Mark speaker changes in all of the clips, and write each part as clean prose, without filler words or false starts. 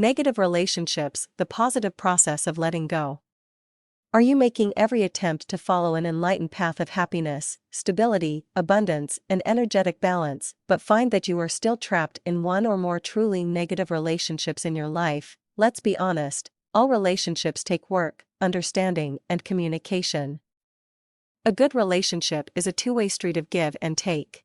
Speaker 1: Negative relationships, the positive process of letting go. Are you making every attempt to follow an enlightened path of happiness, stability, abundance, and energetic balance, but find that you are still trapped in one or more truly negative relationships in your life? Let's be honest, all relationships take work, understanding, and communication. A good relationship is a two-way street of give and take.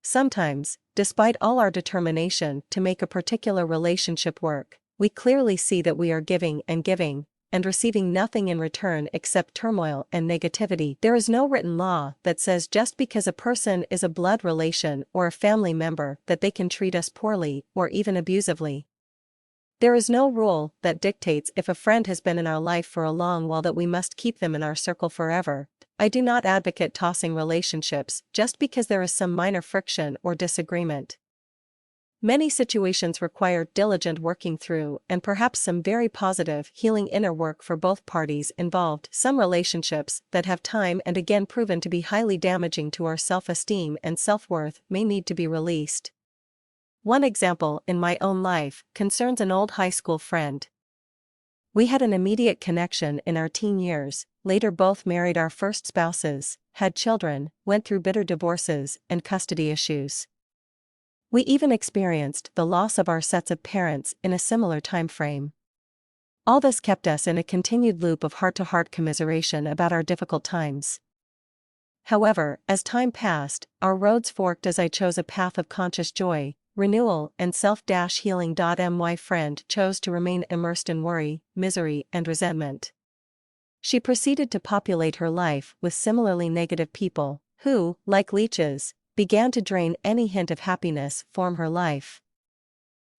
Speaker 1: Sometimes, despite all our determination to make a particular relationship work, we clearly see that we are giving, and receiving nothing in return except turmoil and negativity. There is no written law that says just because a person is a blood relation or a family member that they can treat us poorly or even abusively. There is no rule that dictates if a friend has been in our life for a long while that we must keep them in our circle forever. I do not advocate tossing relationships just because there is some minor friction or disagreement. Many situations require diligent working through and perhaps some very positive, healing inner work for both parties involved. Some relationships that have time and again proven to be highly damaging to our self-esteem and self-worth may need to be released. One example in my own life concerns an old high school friend. We had an immediate connection in our teen years, later both married our first spouses, had children, went through bitter divorces and custody issues. We even experienced the loss of our sets of parents in a similar time frame. All this kept us in a continued loop of heart-to-heart commiseration about our difficult times. However, as time passed, our roads forked as I chose a path of conscious joy, renewal, and self-healing. My friend chose to remain immersed in worry, misery, and resentment. She proceeded to populate her life with similarly negative people, who, like leeches, began to drain any hint of happiness from her life.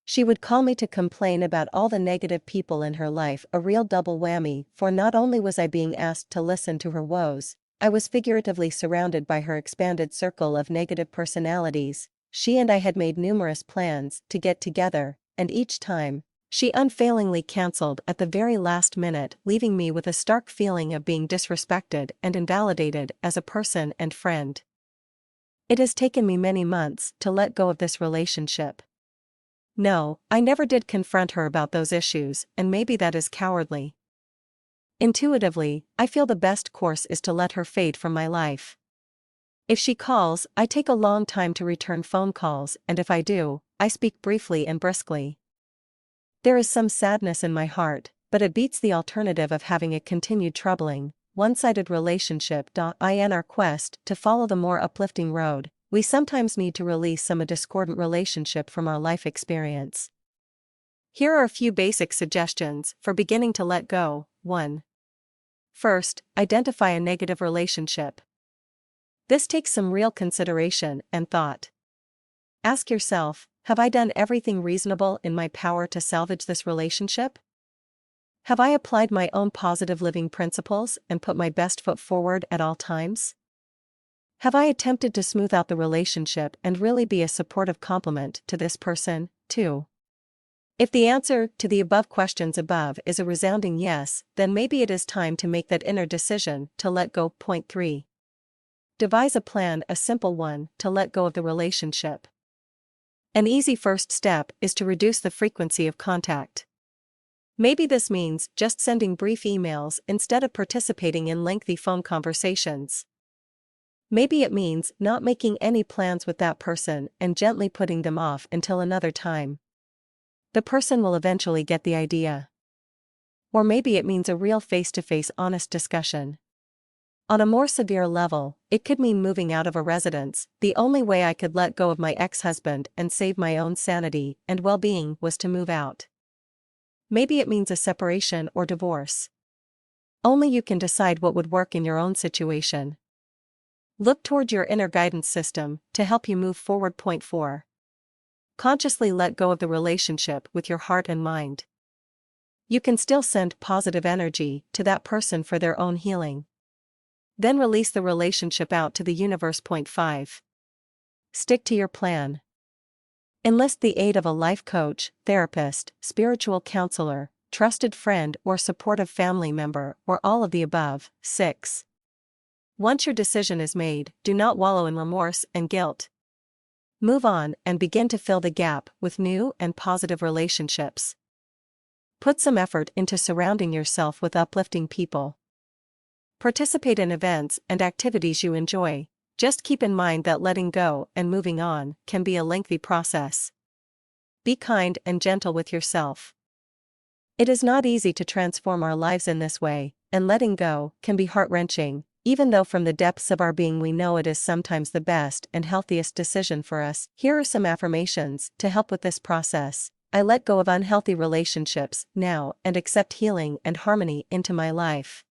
Speaker 1: She would call me to complain about all the negative people in her life, a real double whammy, for not only was I being asked to listen to her woes, I was figuratively surrounded by her expanded circle of negative personalities. She and I had made numerous plans to get together, and each time, she unfailingly cancelled at the very last minute, leaving me with a stark feeling of being disrespected and invalidated as a person and friend. It has taken me many months to let go of this relationship. No, I never did confront her about those issues, and maybe that is cowardly. Intuitively, I feel the best course is to let her fade from my life. If she calls, I take a long time to return phone calls, and if I do, I speak briefly and briskly. There is some sadness in my heart, but it beats the alternative of having a continued troubling, one-sided relationship. In our quest to follow the more uplifting road, we sometimes need to release some discordant relationship from our life experience. Here are a few basic suggestions for beginning to let go. 1. First, identify a negative relationship. This takes some real consideration and thought. Ask yourself, have I done everything reasonable in my power to salvage this relationship? Have I applied my own positive living principles and put my best foot forward at all times? Have I attempted to smooth out the relationship and really be a supportive complement to this person? 2. If the answer to the above questions above is a resounding yes, then maybe it is time to make that inner decision to let go. Point 3. Devise a plan, a simple one, to let go of the relationship. An easy first step is to reduce the frequency of contact. Maybe this means just sending brief emails instead of participating in lengthy phone conversations. Maybe it means not making any plans with that person and gently putting them off until another time. The person will eventually get the idea. Or maybe it means a real face-to-face honest discussion. On a more severe level, it could mean moving out of a residence. The only way I could let go of my ex-husband and save my own sanity and well-being was to move out. Maybe it means a separation or divorce. Only you can decide what would work in your own situation. Look toward your inner guidance system to help you move forward. Point 4. Consciously let go of the relationship with your heart and mind. You can still send positive energy to that person for their own healing. Then release the relationship out to the universe. Point 5. Stick to your plan. Enlist the aid of a life coach, therapist, spiritual counselor, trusted friend or supportive family member, or all of the above. 6. Once your decision is made, do not wallow in remorse and guilt. Move on and begin to fill the gap with new and positive relationships. Put some effort into surrounding yourself with uplifting people. Participate in events and activities you enjoy. Just keep in mind that letting go and moving on can be a lengthy process. Be kind and gentle with yourself. It is not easy to transform our lives in this way, and letting go can be heart-wrenching, even though from the depths of our being we know it is sometimes the best and healthiest decision for us. Here are some affirmations to help with this process. I let go of unhealthy relationships now and accept healing and harmony into my life.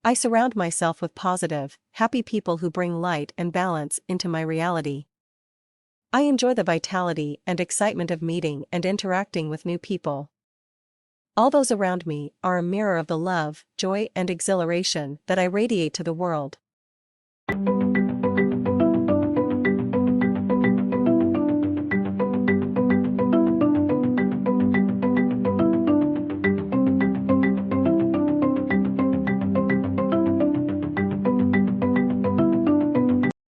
Speaker 1: I surround myself with positive, happy people who bring light and balance into my reality. I enjoy the vitality and excitement of meeting and interacting with new people. All those around me are a mirror of the love, joy, and exhilaration that I radiate to the world.